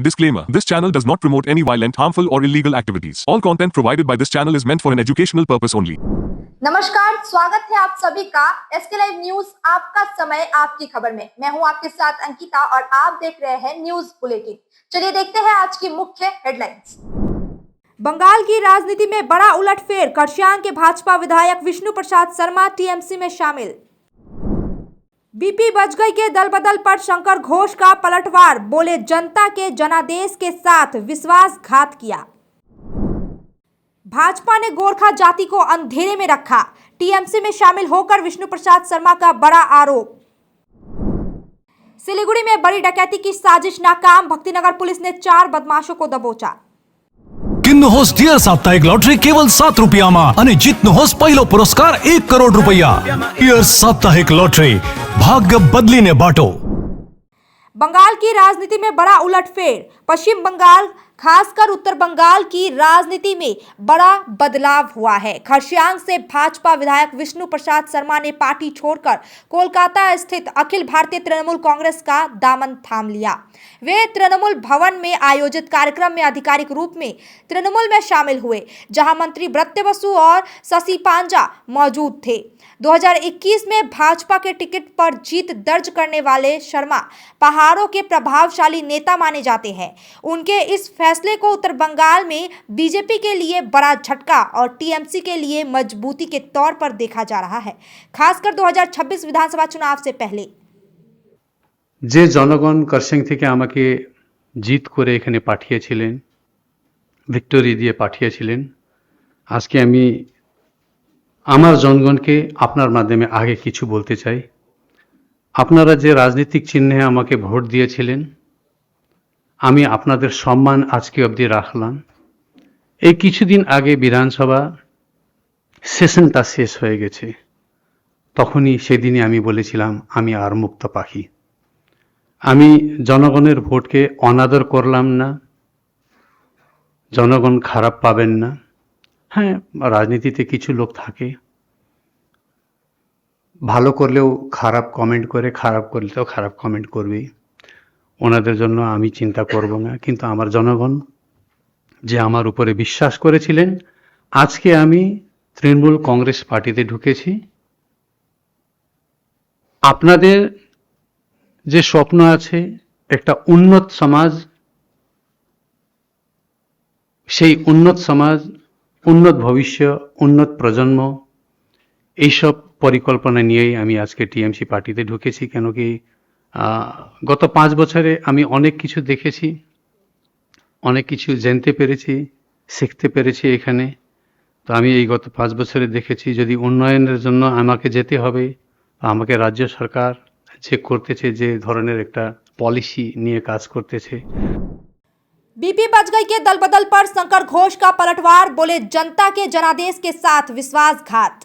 Disclaimer: This channel does not promote any violent, harmful, or illegal activities. All content provided by this channel is meant for an educational purpose only. नमस्कार, स्वागत है आप सभी का SK live news आपका समय आपकी खबर में। मैं हूं आपके साथ अंकिता और आप देख रहे हैं न्यूज बुलेटिन। चलिए देखते हैं आज की मुख्य हेडलाइंस। बंगाल की राजनीति में बड़ा उलटफेर, खरसांग के भाजपा विधायक विष्णु प्रसाद शर्मा टीएमसी में शामिल। बीपी बजगई के दल बदल पर शंकर घोष का पलटवार, बोले जनता के जनादेश के साथ विश्वासघात किया। भाजपा ने गोरखा जाति को अंधेरे में रखा, टीएमसी में शामिल होकर विष्णु प्रसाद शर्मा का बड़ा आरोप। सिलीगुड़ी में बड़ी डकैती की साजिश नाकाम, भक्तिनगर पुलिस ने 4 बदमाशों को दबोचा। किन्नुहोस् डियर साप्ताहिक लॉटरी केवल 7 रुपयामा अनि जित्नुहोस् पहिलो पुरस्कार 1 करोड रुपैयाँ। डियर साप्ताहिक लॉटरी, भाग्य बदलिने बाटो। बंगाल की राजनीति में बड़ा उलटफेर, पश्चिम बंगाल खासकर उत्तर बंगाल की राजनीति में बड़ा बदलाव हुआ है। खरसांग से भाजपा विधायक विष्णु प्रसाद शर्मा ने पार्टी छोड़कर कोलकाता स्थित अखिल भारतीय तृणमूल कांग्रेस का दामन थाम लिया। वे तृणमूल भवन में आयोजित कार्यक्रम में आधिकारिक रूप में तृणमूल में शामिल हुए, जहां मंत्री ब्रत्य बसु और शशि पांजा मौजूद थे। 2021 में भाजपा के टिकट पर जीत दर्ज करने वाले शर्मा पहाड़ों के प्रभावशाली नेता माने जाते हैं। उनके इस फैसले को उत्तर बंगाल में बीजेपी के लिए बड़ा झटका और टीएमसी के लिए मजबूती के तौर पर देखा जा रहा है, खासकर 2026 विधानसभा चुनाव से पहले। যে জনগণ করসিং থেকে আমাকে জিত করে এখানে পাঠিয়েছিলেন, ভিক্টোরি দিয়ে পাঠিয়েছিলেন, আজকে আমি আমার জনগণকে আপনার মাধ্যমে আগে কিছু বলতে চাই। আপনারা যে রাজনৈতিক চিহ্নে আমাকে ভোট দিয়েছিলেন, আমি আপনাদের সম্মান আজকে অবধি রাখলাম। এই কিছুদিন আগে বিধানসভা সেশনটা শেষ হয়ে গেছে, তখনই সেদিনই আমি বলেছিলাম আমি আর মুক্ত পাখি। আমি জনগণের ভোটকে অনাদর করলাম না, জনগণ খারাপ পাবেন না। হ্যাঁ, রাজনীতিতে কিছু লোক থাকে, ভালো করলেও খারাপ কমেন্ট করে, খারাপ করলেও খারাপ কমেন্ট করবেই। ওনাদের জন্য আমি চিন্তা করব না, কিন্তু আমার জনগণ যে আমার উপরে বিশ্বাস করেছিলেন, আজকে আমি তৃণমূল কংগ্রেস পার্টিতে ঢুকেছি। আপনাদের যে স্বপ্ন আছে একটা উন্নত সমাজ, সেই উন্নত সমাজ, উন্নত ভবিষ্যৎ, উন্নত প্রজন্ম, এইসব পরিকল্পনা নিয়েই আমি আজকে টিএমসি পার্টিতে ঢুকেছি। কেন কি গত 5 বছরে আমি অনেক কিছু দেখেছি, অনেক কিছু জানতে পেরেছি, শিখতে পেরেছি এখানে। তো আমি এই গত 5 বছরে দেখেছি যদি উন্নয়নের জন্য আমাকে যেতে হবে, আমাকে রাজ্য সরকার যে করতেছে, যে ধরনের একটা পলিসি নিয়ে কাজ করতেছে। बीपी बजगई के दल बदल पर शंकर घोष का पलटवार, बोले जनता के जनादेश के साथ विश्वासघात।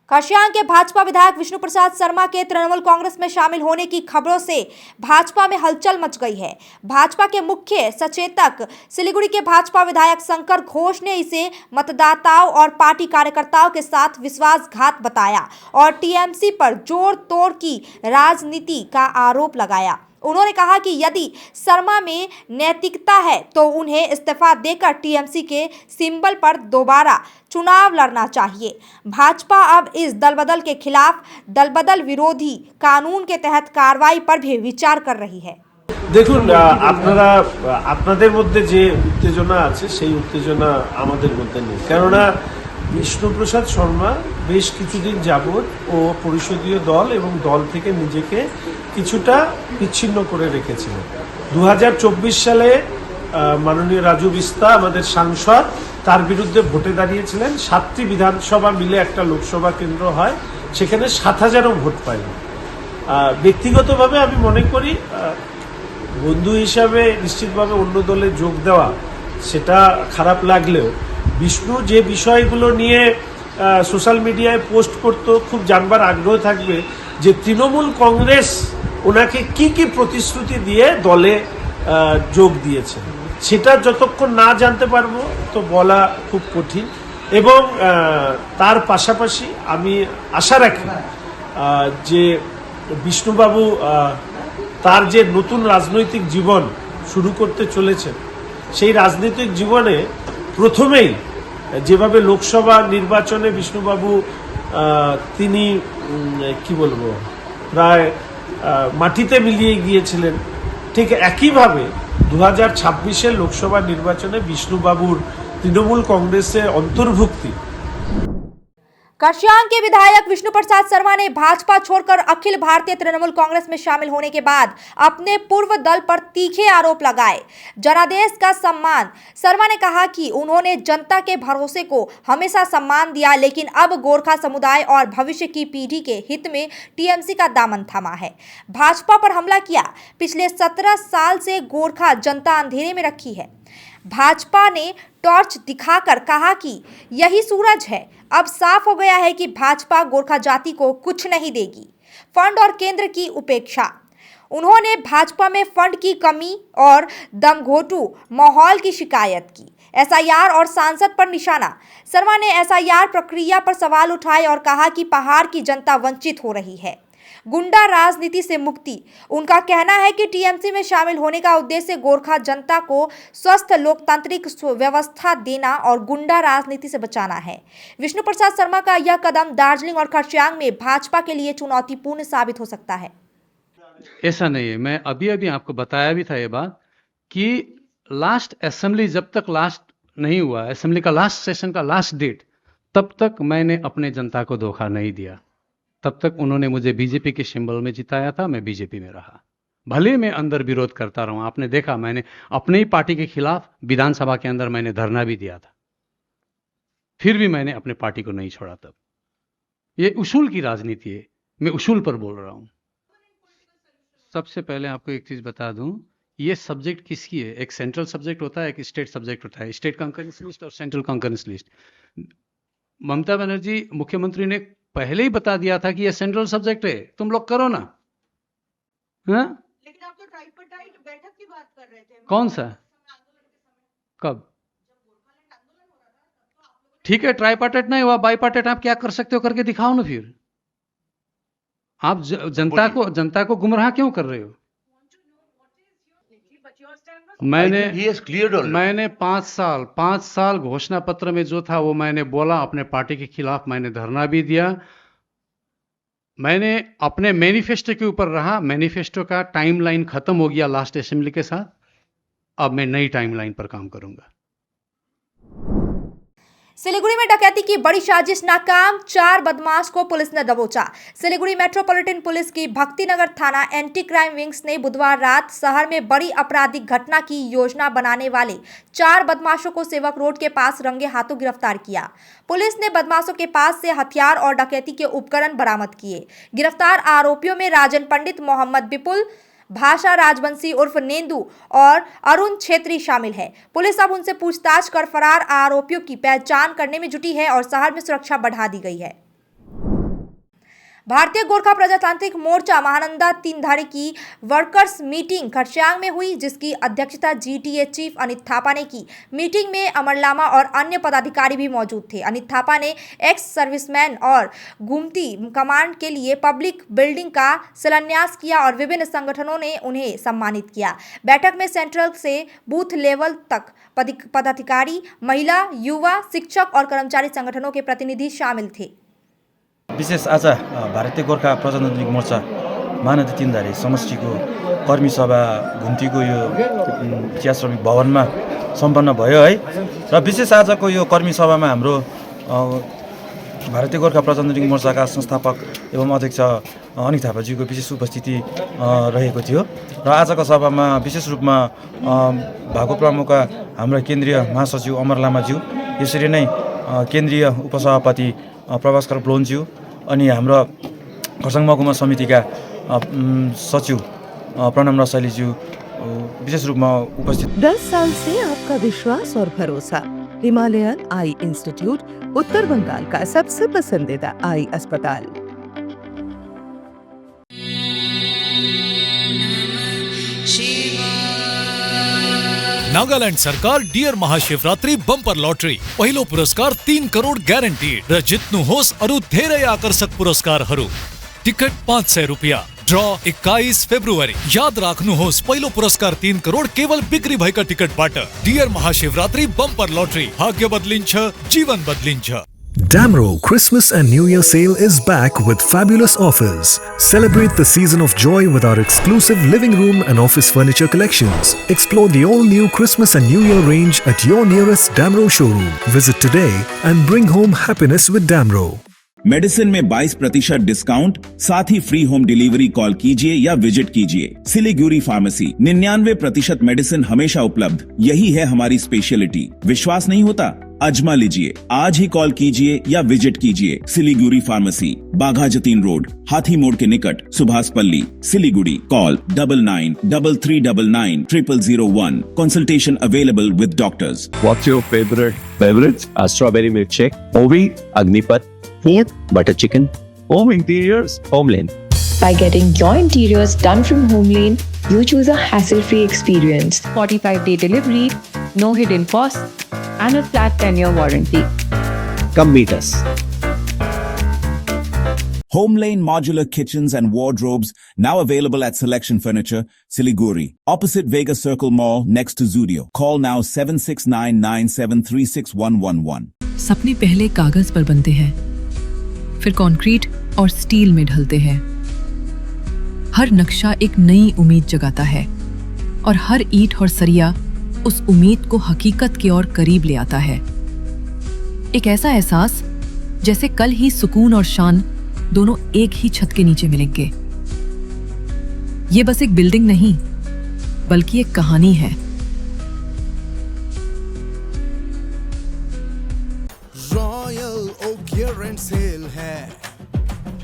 खरसांग के भाजपा विधायक विष्णु प्रसाद शर्मा के तृणमूल कांग्रेस में शामिल होने की खबरों से भाजपा में हलचल मच गई है। भाजपा के मुख्य सचेतक सिलीगुड़ी के भाजपा विधायक शंकर घोष ने इसे मतदाताओं और पार्टी कार्यकर्ताओं के साथ विश्वासघात बताया और टीएमसी पर जोड़ तोड़ की राजनीति का आरोप लगाया। उन्होंने कहा कि यदि शर्मा में नैतिकता है तो उन्हें इस्तीफा देकर टीएमसी के सिंबल पर दोबारा चुनाव लड़ना चाहिए। भाजपा अब इस दलबदल के खिलाफ दलबदल विरोधी कानून के तहत कार्रवाई पर भी विचार कर रही है। দেখুন, আপনাদের মধ্যে যে উত্তেজনা আছে সেই উত্তেজনা আমাদের মধ্যে নেই। কেননা বিষ্ণুপ্রসাদ শর্মা বেশ কিছুদিন যাবৎ ও পরিষদীয় দল এবং দল থেকে নিজেকে কিছুটা বিচ্ছিন্ন করে রেখেছিলেন। 2024 সালে মাননীয় রাজু বিস্তা আমাদের সাংসদ তার বিরুদ্ধে ভোটে দাঁড়িয়েছিলেন। 7টি বিধানসভা মিলে একটা লোকসভা কেন্দ্র হয়, সেখানে 7000ও ভোট পায়নি। ব্যক্তিগতভাবে আমি মনে করি বন্ধু হিসাবে নিশ্চিতভাবে অন্য দলে যোগ দেওয়া সেটা খারাপ লাগলেও বিষ্ণু যে বিষয়গুলো নিয়ে সোশ্যাল মিডিয়ায় পোস্ট করত, খুব জানবার আগ্রহ থাকবে যে তৃণমূল কংগ্রেস ওনাকে কি কি প্রতিশ্রুতি দিয়ে দলে যোগ দিয়েছে, সেটা যতক্ষণ না জানতে পারবো তো বলা খুব কঠিন। এবং তার পাশাপাশি আমি আশা রাখি যে বিষ্ণুবাবু তার যে নতুন রাজনৈতিক জীবন শুরু করতে চলেছেন, সেই রাজনৈতিক জীবনে প্রথমেই যেভাবে লোকসভা নির্বাচনে বিষ্ণুবাবু তিনি কি বলবো প্রায় মাটিতে মিলিয়ে গিয়েছিলেন, ঠিক একইভাবে 2026-এর লোকসভা নির্বাচনে বিষ্ণুবাবুর তৃণমূল কংগ্রেসে অন্তর্ভুক্তি। खरसांग के विधायक विष्णु प्रसाद शर्मा ने भाजपा छोड़कर अखिल भारतीय तृणमूल कांग्रेस में शामिल होने के बाद अपने पूर्व दल पर तीखे आरोप लगाए। जनादेश का सम्मान। शर्मा ने कहा कि उन्होंने जनता के भरोसे को हमेशा सम्मान दिया, लेकिन अब गोरखा समुदाय और भविष्य की पीढ़ी के हित में टीएमसी का दामन थामा है। भाजपा पर हमला किया। पिछले 17 साल से गोरखा जनता अंधेरे में रखी है। भाजपा ने टॉर्च दिखाकर कहा कि यही सूरज है। अब साफ हो गया है कि भाजपा गोरखा जाति को कुछ नहीं देगी। फंड और केंद्र की उपेक्षा। उन्होंने भाजपा में फंड की कमी और दमघोटू माहौल की शिकायत की। एसआईआर और सांसद पर निशाना। शर्मा ने एसआईआर प्रक्रिया पर सवाल उठाए और कहा कि पहाड़ की जनता वंचित हो रही है। गुंडा राजनीति से मुक्ति। उनका कहना है कि टीएमसी में शामिल होने का उद्देश्य गोरखा जनता को स्वस्थ लोकतांत्रिक व्यवस्था देना और गुंडा राजनीति से बचाना है। विष्णु प्रसाद शर्मा का यह कदम दार्जिलिंग और खरसांग में भाजपा के लिए चुनौतीपूर्ण साबित हो सकता है। ऐसा नहीं है, मैं अभी अभी आपको बताया भी था ये बात कि लास्ट असेंबली जब तक लास्ट नहीं हुआ, असेंबली का लास्ट सेशन का लास्ट डेट, तब तक मैंने अपने जनता को धोखा नहीं दिया। तब तक उन्होंने मुझे बीजेपी के सिंबल में जिताया था, मैं बीजेपी में रहा। भले मैं अंदर विरोध करता रहा, आपने देखा मैंने अपने ही पार्टी के खिलाफ विधानसभा के अंदर मैंने धरना भी दिया था, फिर भी मैंने अपने पार्टी को नहीं छोड़ा। तब ये उसूल की राजनीति है, मैं उसूल पर बोल रहा हूं। सबसे पहले आपको एक चीज बता दूं, ये सब्जेक्ट किसकी है? एक सेंट्रल सब्जेक्ट होता है, एक स्टेट सब्जेक्ट होता है, स्टेट कंकरेंस लिस्ट और central concurrence list. Mamata Banerjee मुख्यमंत्री ने पहले ही बता दिया था कि ये सेंट्रल सब्जेक्ट है, तुम लोग करो ना। हाँ? लेकिन आप तो ट्राइपार्टाइट बैठक की बात कर रहे थे। कौन सा? कब? ठीक है, ट्राइपार्टाइट नहीं हुआ, बाईपार्टाइट आप क्या कर सकते हो करके दिखाओ ना। फिर आप जनता को गुमराह क्यों कर रहे हो? मैंने 5 साल घोषणा पत्र में जो था वो मैंने बोला, अपने पार्टी के खिलाफ मैंने धरना भी दिया, मैंने अपने मैनिफेस्टो के ऊपर रहा। मैनिफेस्टो का टाइमलाइन खत्म हो गया लास्ट असेंबली के साथ, अब मैं नई टाइमलाइन पर काम करूंगा। सिलीगुड़ी में डकैती की बड़ी साजिश नाकाम, 4 बदमाश को पुलिस ने दबोचा। सिलीगुड़ी मेट्रोपॉलिटन पुलिस की भक्तिनगर थाना एंटी क्राइम विंग्स ने बुधवार रात शहर में बड़ी आपराधिक घटना की योजना बनाने वाले 4 बदमाशों को सेवक रोड के पास रंगे हाथों गिरफ्तार किया। पुलिस ने बदमाशों के पास से हथियार और डकैती के उपकरण बरामद किए। गिरफ्तार आरोपियों में राजन पंडित, मोहम्मद विपुल, भाषा राजवंशी उर्फ नेंदू और अरुण छेत्री शामिल है। पुलिस अब उनसे पूछताछ कर फरार आरोपियों की पहचान करने में जुटी है और शहर में सुरक्षा बढ़ा दी गई है। भारतीय गोरखा प्रजातांत्रिक मोर्चा महानंदा तीनधारी की वर्कर्स मीटिंग खरसांग में हुई, जिसकी अध्यक्षता जीटीए चीफ अनित थापा ने की। मीटिंग में अमर लामा और अन्य पदाधिकारी भी मौजूद थे। अनित थापा ने एक्स सर्विसमैन और गुमती कमांड के लिए पब्लिक बिल्डिंग का शिलान्यास किया और विभिन्न संगठनों ने उन्हें सम्मानित किया। बैठक में सेंट्रल से बूथ लेवल तक पदाधिकारी, महिला, युवा, शिक्षक और कर्मचारी संगठनों के प्रतिनिधि शामिल थे। विशेष आज भारतीय गोर्खा प्रजातान्त्रिक मोर्चा महानदी तीनधारे समष्टिको कर्मी सभा घुम्तीको यो चिया श्रमिक भवनमा सम्पन्न भयो है। र विशेष आजको यो कर्मी सभामा हाम्रो भारतीय गोर्खा प्रजातान्त्रिक मोर्चाका संस्थापक एवं अध्यक्ष अनित थापाजीको विशेष उपस्थिति रहेको थियो। र आजको सभामा विशेष रूपमा भएको प्रमुख हाम्रा केन्द्रीय महासचिव अमर लामाज्यू, यसरी नै केन्द्रीय उपसभापति प्रभास्कर ब्लोनज्यू अनि हाम्रो खरसाङ महकुमा समितिका सचिव प्रणम रसाइलीज्यू विशेष रूपमा उपस्थित। 10 साल से आपका विश्वास और भरोसा। हिमालयन आई इंस्टीट्यूट उत्तर बंगाल का सबसे पसंदीदा आई अस्पताल। नागालैंड सरकार डियर महाशिवरात्रि बंपर लॉटरी पहिलो पुरस्कार 3 करोड ग्यारेन्टी र जित्नुहोस् अरु धेरै आकर्षक पुरस्कारहरू। टिकट 500 रुपैयाँ, ड्रॉ 21 फेब्रुवारी याद राख्नु होस् पहिलो पुरस्कार 3 करोड केवल बिक्री भएका टिकट बाट। डियर महाशिवरात्रि बम्पर लटरी, भाग्य बदलिन्छ, जीवन बदलिन्छ। Damro Christmas and New Year sale is back with fabulous offers. Celebrate the season of joy with our exclusive living room and office furniture collections. Explore the all-new Christmas and New Year range at your nearest Damro showroom. Visit today and bring home happiness with Damro. Medicine में 22% discount, साथ ही free home delivery. Call कीजिए या visit कीजिए Siliguri pharmacy. 99% medicine हमेशा उपलब्ध, यही है हमारी स्पेशलिटी। विश्वास नहीं होता? अजमा लीजिए। आज ही कॉल कीजिए या विजिट कीजिए सिलीगुड़ी फार्मेसी, बाघा जतीन रोड, हाथी मोड़ के निकट, सुभाष पल्ली, Siliguri. Call 9933990001। Consultation available with doctors. What's your favorite beverage? Strawberry milkshake. Ovi, Agnipat. Food, butter chicken. Home interiors, Homelane. By getting your interiors done from Homelane, you choose a hassle-free experience. 45-day delivery, no hidden costs, and a flat 10-year warranty. Come meet us. Homelane Modular Kitchens and Wardrobes, now available at Selection Furniture, Siliguri, opposite Vega Circle Mall, next to Zudio. Call now 7699736111. सपने पहले कागज पर बनते हैं, फिर concrete और steel में ढलते हैं। हर नक्शा एक नई उम्मीद जगाता है और हर ईंट और सरिया उस उम्मीद को हकीकत की ओर करीब ले आता है। एक ऐसा एहसास जैसे कल ही सुकून और शान दोनों एक ही छत के नीचे मिलेंगे। ये बस एक बिल्डिंग नहीं, बल्कि एक कहानी है। रॉयल ओक ईयर सेल है,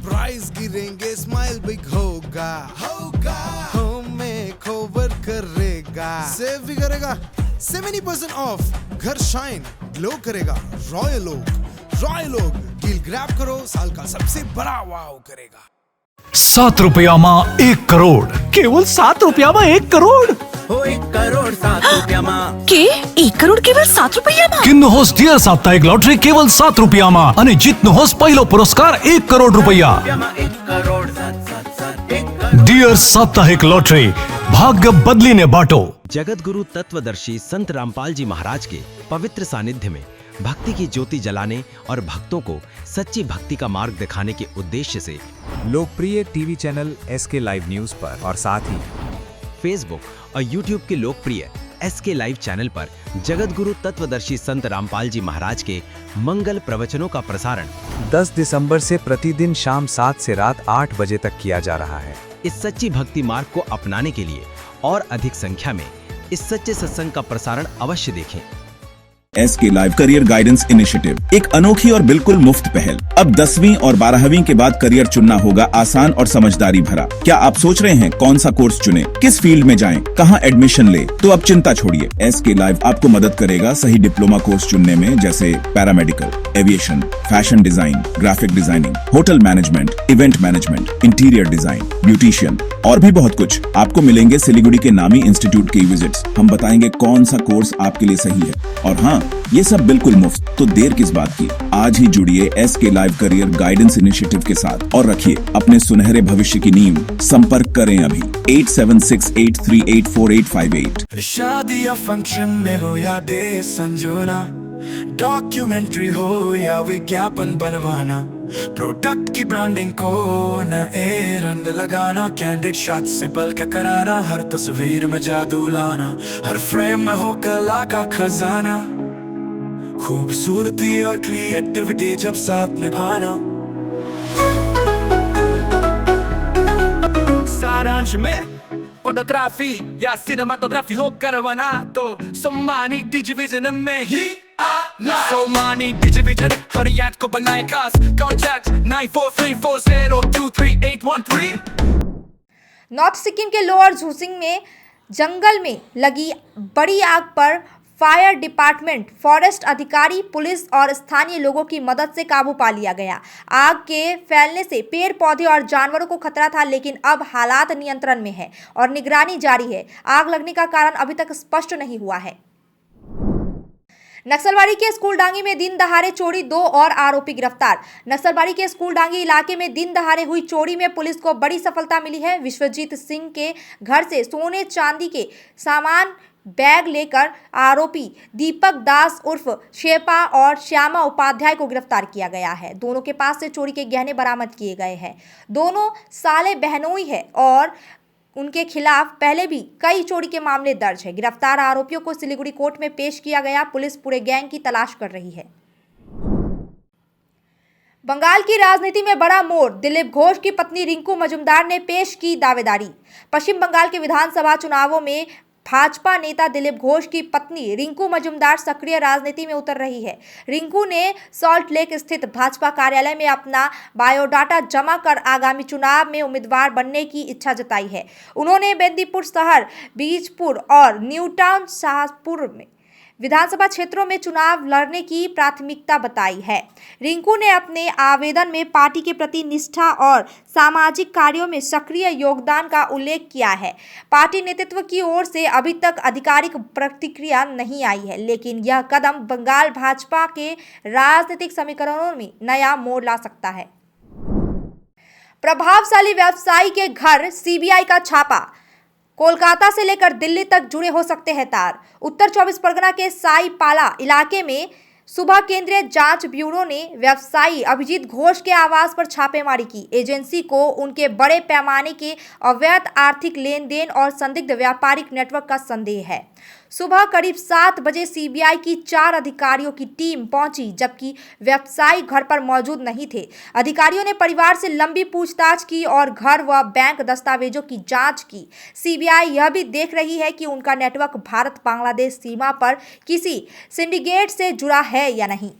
प्राइस गिरेंगे, स्माइल बिग होगा, हमें कवर करेगा, सेव भी करेगा, 70% ऑफ, घर शाइन ग्लो करेगा। रॉयल ओक डील ग्रैब करो, साल का सबसे बड़ा वाव करेगा। 7 रुपयामा 1 करोड, केवल 7 रुपयामा 1 करोड। 1 करोड 7 रुपयामा के 1 करोड केवल 7 रुपैयाँमा। किन्नुहोस् डियर साप्ताहिक लटरी केवल 7 रुपयामा अनि जित्नुहोस् पहिलो पुरस्कार 1 करोड रुपैयाँ। डियर साप्ताहिक लटरी, भाग्य बदलिने बाटो। जगत गुरु तत्वदर्शी संत रामपाल जी महाराज के पवित्र सानिध्य में भक्ति की ज्योति जलाने और भक्तों को सच्ची भक्ति का मार्ग दिखाने के उद्देश्य से लोकप्रिय TV channel SK live news पर और साथ ही फेसबुक और यूट्यूब के लोकप्रिय SK लाइव चैनल पर जगत गुरु तत्वदर्शी संत रामपाल जी महाराज के मंगल प्रवचनों का प्रसारण 10 दिसंबर से प्रतिदिन शाम 7 से रात 8 बजे तक किया जा रहा है। इस सच्ची भक्ति मार्ग को अपनाने के लिए और अधिक संख्या में इस सच्चे सत्संग का प्रसारण अवश्य देखें। SK live career guidance initiative, एक अनोखी और बिल्कुल मुफ्त पहल। अब 10वीं और 12वीं के बाद करियर चुनना होगा आसान और समझदारी भरा। क्या आप सोच रहे हैं कौन सा कोर्स चुने, किस फील्ड में जाएं, कहां एडमिशन ले? तो अब चिंता छोड़िए, SK लाइव आपको मदद करेगा सही डिप्लोमा कोर्स चुनने में, जैसे paramedical, aviation, fashion design, graphic designing, hotel management, event management, interior design, beautician और भी बहुत कुछ। आपको मिलेंगे सिलीगुड़ी के नामी इंस्टीट्यूट के विजिट्स। हम बताएंगे कौन सा कोर्स आपके लिए सही है, और हाँ, ये सब बिल्कुल मुफ्त। तो देर किस बात की, आज ही जुड़िए SK live career guidance initiative के साथ और रखिए अपने सुनहरे भविष्य की नींव। संपर्क करें अभी 8768384858। शादी या फंक्शन में हो या डे संजोना, डॉक्यूमेंट्री हो या विज्ञापन बनवाना, प्रोडक्ट की ब्रांडिंग को नए रंग लगाना, कैंडिड शॉट से बल्कि कराना, हर तस्वीर में जादू लाना, हर फ्रेम में हो कला का खजाना, खूबसूरती और क्रिएटिविटी जब साथ निभाना। सारांश में फोटोग्राफी या सिनेमाटोग्राफी हो करवाना, तो सम्मानी डिजिविजन में ही आना। सम्मानी डिजिविजन हर याद को बनाए खास। कॉन्टैक्ट 9434023813। नॉर्थ सिक्किम के लोअर झुसिंग में जंगल में लगी बड़ी आग पर फायर डिपार्टमेंट, फॉरेस्ट अधिकारी, पुलिस और स्थानीय लोगों की मदद से काबू पा लिया गया। आग के फैलने से पेड़ पौधे और जानवरों को खतरा था, लेकिन अब हालात नियंत्रण में है और निगरानी जारी है। आग लगने का कारण अभी तक स्पष्ट नहीं हुआ है। नक्सलबाड़ी के स्कूलडांगी में दिन दहाड़े चोरी, 2 और आरोपी गिरफ्तार। नक्सलबाड़ी के स्कूलडांगी इलाके में दिन दहाड़े हुई चोरी में पुलिस को बड़ी सफलता मिली है। विश्वजीत सिंह के घर से सोने चांदी के सामान बैग लेकर आरोपी दीपक दास उर्फ शेपा और श्यामा उपाध्याय को गिरफ्तार किया गया है। दोनों के पास से चोरी के गहने बरामद किए गए हैं। दोनों साले बहनोई है और उनके खिलाफ पहले भी कई चोरी के मामले दर्ज है। गिरफ्तार आरोपियों को सिलीगुड़ी कोर्ट में पेश किया गया। पुलिस पूरे गैंग की तलाश कर रही है। बंगाल की राजनीति में बड़ा मोड़, दिलीप घोष की पत्नी रिंकू मजूमदार ने पेश की दावेदारी। पश्चिम बंगाल के विधानसभा चुनावों में भाजपा नेता दिलीप घोष की पत्नी रिंकू मजूमदार सक्रिय राजनीति में उतर रही है। रिंकू ने सॉल्ट लेक स्थित भाजपा कार्यालय में अपना बायोडाटा जमा कर आगामी चुनाव में उम्मीदवार बनने की इच्छा जताई है। उन्होंने बेंदीपुर शहर, बीजपुर और न्यू टाउन शाहपुर में विधानसभा क्षेत्रों में चुनाव लड़ने की प्राथमिकता बताई है। रिंकू ने अपने आवेदन में पार्टी के प्रति निष्ठा और सामाजिक कार्यों में सक्रिय योगदान का उल्लेख किया है। पार्टी नेतृत्व की ओर से अभी तक आधिकारिक प्रतिक्रिया नहीं आई है, लेकिन यह कदम बंगाल भाजपा के राजनीतिक समीकरणों में नया मोड़ ला सकता है। प्रभावशाली व्यवसायी के घर सीबीआई का छापा, कोलकाता से लेकर दिल्ली तक जुड़े हो सकते हैं तार। उत्तर 24 परगना के साईपाला इलाके में सुबह केंद्रीय जांच ब्यूरो ने व्यवसायी अभिजीत घोष के आवास पर छापेमारी की। एजेंसी को उनके बड़े पैमाने के अवैध आर्थिक लेन देन और संदिग्ध व्यापारिक नेटवर्क का संदेह है। सुबह करीब 7 बजे सीबीआई की 4 अधिकारियों की टीम पहुंची, जबकि व्यवसायी घर पर मौजूद नहीं थे। अधिकारियों ने परिवार से लंबी पूछताछ की और घर व बैंक दस्तावेजों की जांच की। सीबीआई यह भी देख रही है कि उनका नेटवर्क भारत बांग्लादेश सीमा पर किसी सिंडिकेट से जुड़ा है या नहीं।